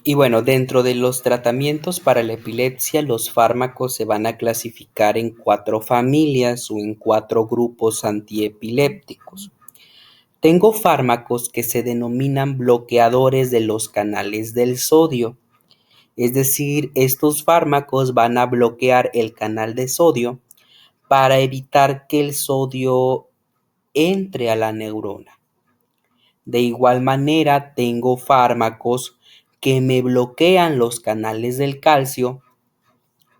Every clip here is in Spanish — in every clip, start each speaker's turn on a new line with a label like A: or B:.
A: Y bueno, dentro de los tratamientos para la epilepsia, los fármacos se van a clasificar en 4 familias o en 4 grupos antiepilépticos. Tengo fármacos que se denominan bloqueadores de los canales del sodio. Es decir, estos fármacos van a bloquear el canal de sodio para evitar que el sodio entre a la neurona. De igual manera, tengo fármacos que me bloquean los canales del calcio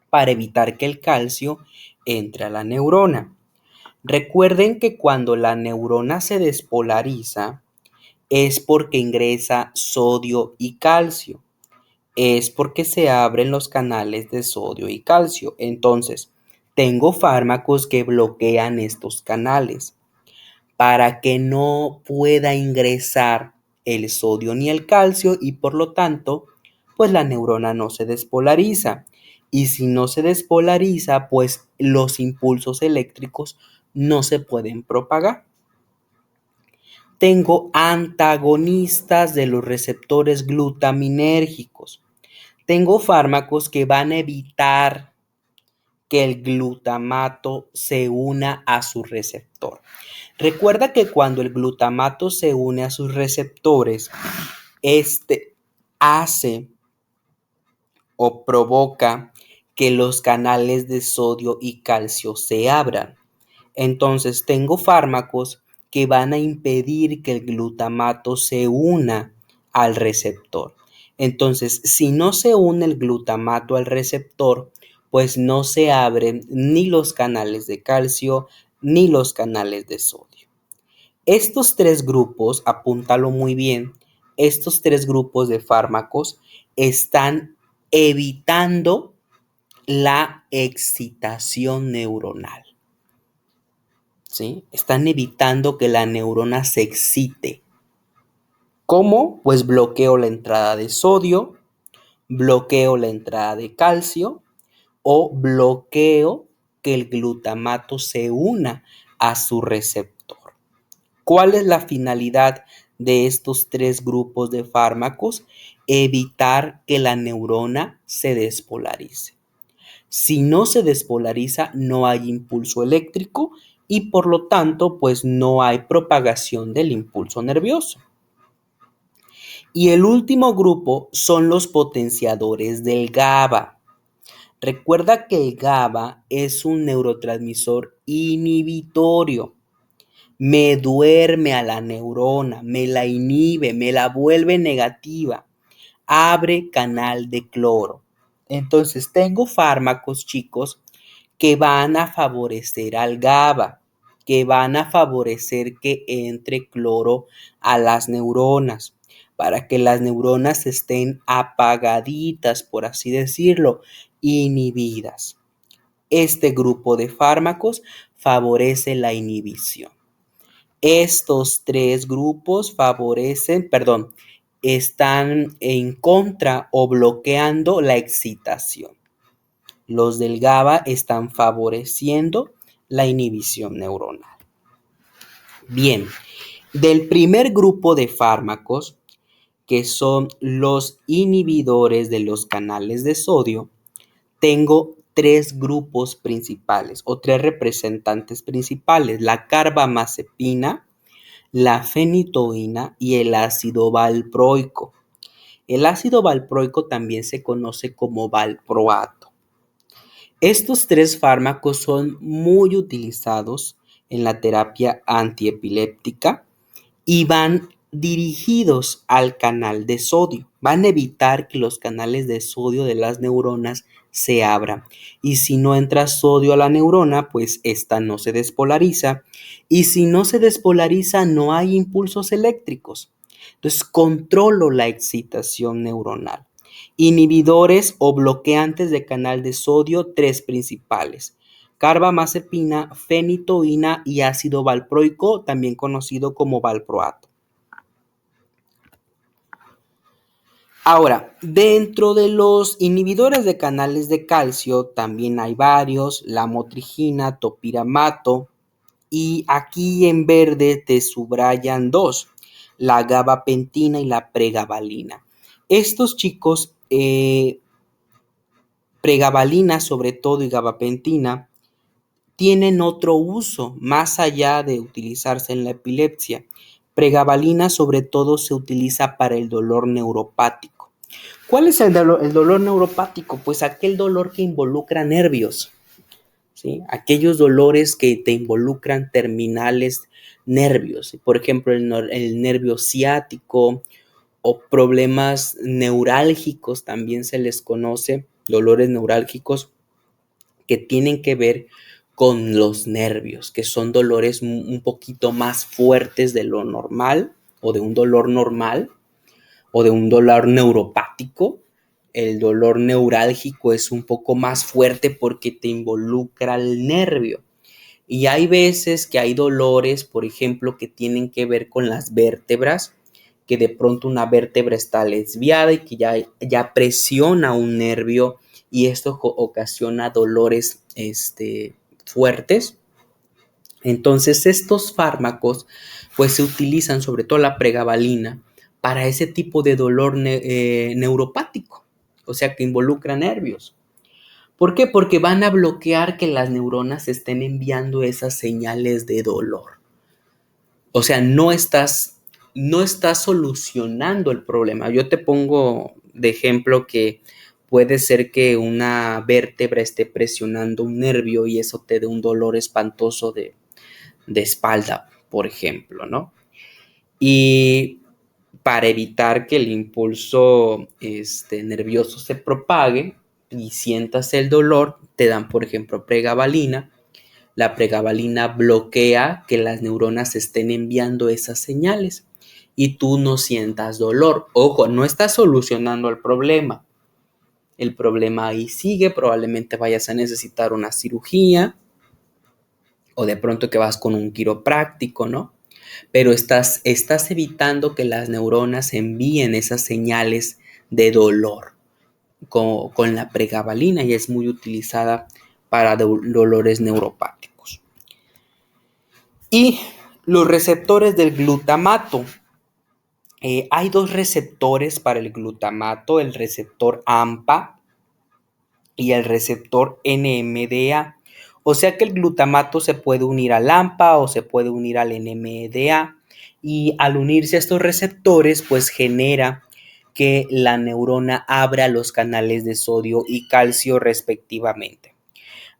A: para evitar que el calcio entre a la neurona. Recuerden que cuando la neurona se despolariza es porque ingresa sodio y calcio. Es porque se abren los canales de sodio y calcio. Entonces, tengo fármacos que bloquean estos canales para que no pueda ingresar el sodio ni el calcio y por lo tanto, pues la neurona no se despolariza. Y si no se despolariza, pues los impulsos eléctricos no se pueden propagar. Tengo antagonistas de los receptores glutaminérgicos. Tengo fármacos que van a evitar que el glutamato se una a su receptor. Recuerda que cuando el glutamato se une a sus receptores, este hace o provoca que los canales de sodio y calcio se abran. Entonces tengo fármacos que van a impedir que el glutamato se una al receptor. Entonces, si no se une el glutamato al receptor, pues no se abren ni los canales de calcio ni los canales de sodio. Estos 3 grupos, apúntalo muy bien, estos 3 grupos de fármacos están evitando la excitación neuronal. ¿Sí? Están evitando que la neurona se excite. ¿Cómo? Pues bloqueo la entrada de sodio, bloqueo la entrada de calcio o bloqueo que el glutamato se una a su receptor. ¿Cuál es la finalidad de estos 3 grupos de fármacos? Evitar que la neurona se despolarice. Si no se despolariza, no hay impulso eléctrico y por lo tanto, pues no hay propagación del impulso nervioso. Y el último grupo son los potenciadores del GABA. Recuerda que el GABA es un neurotransmisor inhibitorio. Me duerme a la neurona, me la inhibe, me la vuelve negativa. Abre canal de cloro. Entonces tengo fármacos, chicos, que van a favorecer al GABA, que van a favorecer que entre cloro a las neuronas, para que las neuronas estén apagaditas, por así decirlo, inhibidas. Este grupo de fármacos favorece la inhibición. Estos 3 grupos están en contra o bloqueando la excitación. Los del GABA están favoreciendo la inhibición neuronal. Bien, del primer grupo de fármacos, que son los inhibidores de los canales de sodio, tengo 3 grupos principales o 3 representantes principales: la carbamazepina, la fenitoína y el ácido valproico. El ácido valproico también se conoce como valproato. Estos 3 fármacos son muy utilizados en la terapia antiepiléptica y van dirigidos al canal de sodio. Van a evitar que los canales de sodio de las neuronas se abran. Y si no entra sodio a la neurona, pues esta no se despolariza. Y si no se despolariza, no hay impulsos eléctricos. Entonces, controlo la excitación neuronal. Inhibidores o bloqueantes de canal de sodio, 3 principales: carbamazepina, fenitoína y ácido valproico, también conocido como valproato. Ahora, dentro de los inhibidores de canales de calcio también hay varios: la motrigina, topiramato, y aquí en verde te subrayan 2, la gabapentina y la pregabalina. Estos chicos, pregabalina sobre todo y gabapentina, tienen otro uso más allá de utilizarse en la epilepsia. Pregabalina sobre todo se utiliza para el dolor neuropático. ¿Cuál es el dolor neuropático? Pues aquel dolor que involucra nervios, ¿sí? Aquellos dolores que te involucran terminales nervios, ¿sí? Por ejemplo, el nervio ciático o problemas neurálgicos, también se les conoce, dolores neurálgicos que tienen que ver con los nervios, que son dolores un poquito más fuertes de lo normal o de un dolor normal o de un dolor neuropático. El dolor neurálgico es un poco más fuerte porque te involucra el nervio. Y hay veces que hay dolores, por ejemplo, que tienen que ver con las vértebras, que de pronto una vértebra está desviada y que ya presiona un nervio y esto ocasiona dolores fuertes. Entonces estos fármacos pues se utilizan, sobre todo la pregabalina, para ese tipo de dolor neuropático, o sea que involucra nervios. ¿Por qué? Porque van a bloquear que las neuronas estén enviando esas señales de dolor. O sea, no estás solucionando el problema. Yo te pongo de ejemplo que puede ser que una vértebra esté presionando un nervio y eso te dé un dolor espantoso de espalda, por ejemplo, ¿no? Y para evitar que el impulso nervioso se propague y sientas el dolor, te dan, por ejemplo, pregabalina. La pregabalina bloquea que las neuronas estén enviando esas señales y tú no sientas dolor. Ojo, no estás solucionando el problema. El problema ahí sigue, probablemente vayas a necesitar una cirugía o de pronto que vas con un quiropráctico, ¿no? Pero estás evitando que las neuronas envíen esas señales de dolor con la pregabalina y es muy utilizada para dolores neuropáticos. Y los receptores del glutamato. Hay dos receptores para el glutamato, el receptor AMPA y el receptor NMDA. O sea que el glutamato se puede unir al AMPA o se puede unir al NMDA y al unirse a estos receptores pues genera que la neurona abra los canales de sodio y calcio respectivamente.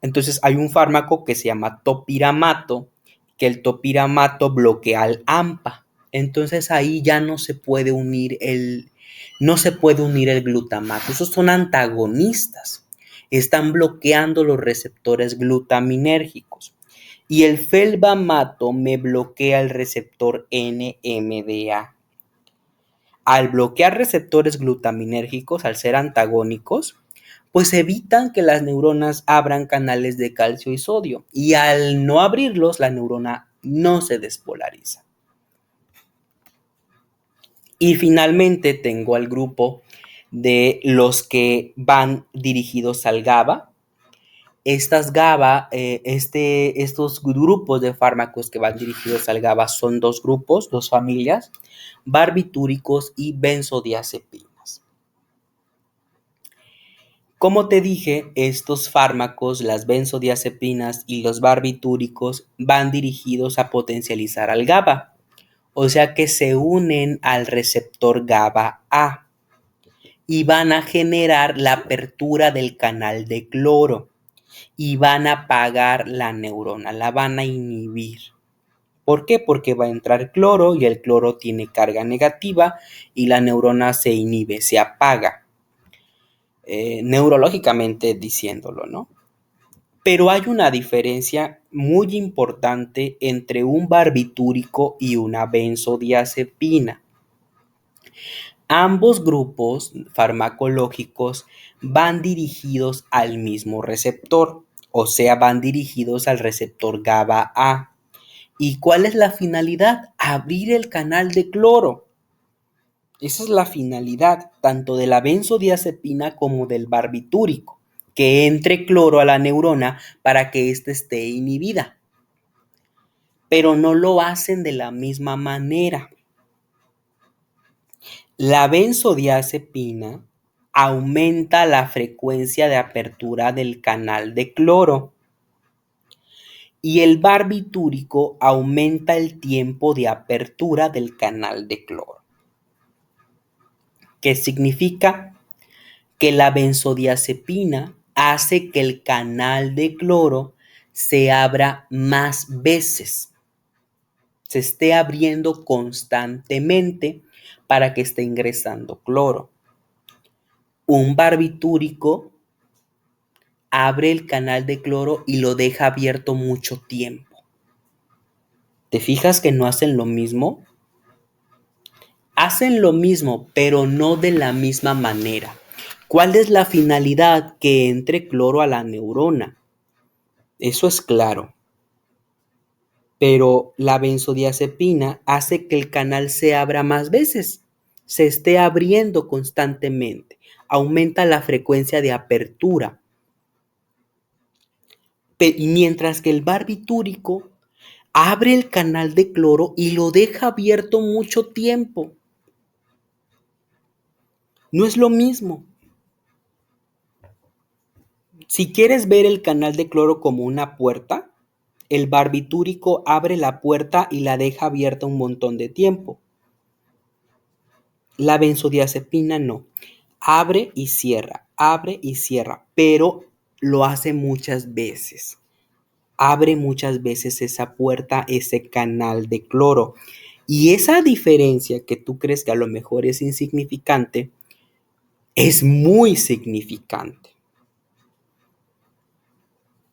A: Entonces hay un fármaco que se llama topiramato, que el topiramato bloquea al AMPA. Entonces ahí ya no se puede unir el glutamato. Esos son antagonistas. Están bloqueando los receptores glutaminérgicos. Y el felbamato me bloquea el receptor NMDA. Al bloquear receptores glutaminérgicos, al ser antagónicos, pues evitan que las neuronas abran canales de calcio y sodio. Y al no abrirlos, la neurona no se despolariza. Y finalmente tengo al grupo de los que van dirigidos al GABA. Estas GABA, estos grupos de fármacos que van dirigidos al GABA son dos grupos, dos familias, barbitúricos y benzodiazepinas. Como te dije, estos fármacos, las benzodiazepinas y los barbitúricos, van dirigidos a potencializar al GABA, o sea que se unen al receptor GABA-A y van a generar la apertura del canal de cloro y van a apagar la neurona, la van a inhibir. ¿Por qué? Porque va a entrar cloro y el cloro tiene carga negativa y la neurona se inhibe, se apaga. Neurológicamente diciéndolo, ¿no? Pero hay una diferencia muy importante entre un barbitúrico y una benzodiazepina. Ambos grupos farmacológicos van dirigidos al mismo receptor, o sea, van dirigidos al receptor GABA-A. ¿Y cuál es la finalidad? Abrir el canal de cloro. Esa es la finalidad tanto de la benzodiazepina como del barbitúrico, que entre cloro a la neurona para que ésta esté inhibida. Pero no lo hacen de la misma manera. La benzodiazepina aumenta la frecuencia de apertura del canal de cloro y el barbitúrico aumenta el tiempo de apertura del canal de cloro. ¿Qué significa? Que la benzodiazepina hace que el canal de cloro se abra más veces, se esté abriendo constantemente para que esté ingresando cloro. Un barbitúrico abre el canal de cloro y lo deja abierto mucho tiempo. ¿Te fijas que no hacen lo mismo? Hacen lo mismo, pero no de la misma manera. ¿Cuál es la finalidad? Que entre cloro a la neurona. Eso es claro. Pero la benzodiazepina hace que el canal se abra más veces, se esté abriendo constantemente, aumenta la frecuencia de apertura. Mientras que el barbitúrico abre el canal de cloro y lo deja abierto mucho tiempo. No es lo mismo. Si quieres ver el canal de cloro como una puerta, el barbitúrico abre la puerta y la deja abierta un montón de tiempo. La benzodiazepina no. Abre y cierra, pero lo hace muchas veces. Abre muchas veces esa puerta, ese canal de cloro. Y esa diferencia que tú crees que a lo mejor es insignificante, es muy significante.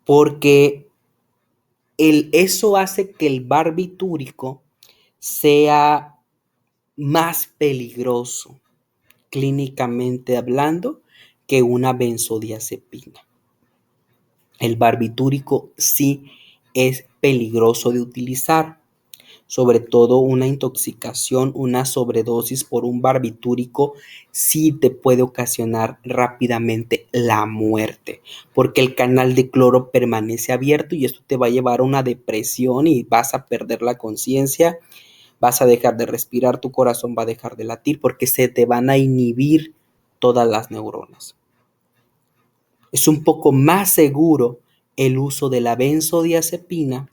A: Porque eso hace que el barbitúrico sea más peligroso, clínicamente hablando, que una benzodiazepina. El barbitúrico sí es peligroso de utilizar, sobre todo una intoxicación, una sobredosis por un barbitúrico sí te puede ocasionar rápidamente la muerte, porque el canal de cloro permanece abierto y esto te va a llevar a una depresión y vas a perder la conciencia, vas a dejar de respirar, tu corazón va a dejar de latir porque se te van a inhibir todas las neuronas. Es un poco más seguro el uso de la benzodiazepina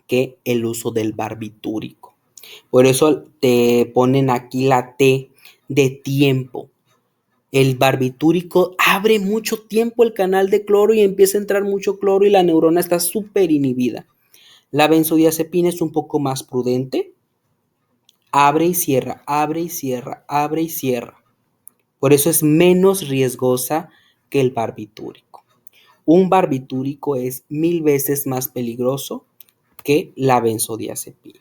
A: que el uso del barbitúrico. Por eso te ponen aquí la T de tiempo. El barbitúrico abre mucho tiempo el canal de cloro y empieza a entrar mucho cloro y la neurona está súper inhibida. La benzodiazepina es un poco más prudente. Abre y cierra, abre y cierra, abre y cierra. Por eso es menos riesgosa que el barbitúrico. Un barbitúrico es 1000 veces más peligroso que la benzodiazepina.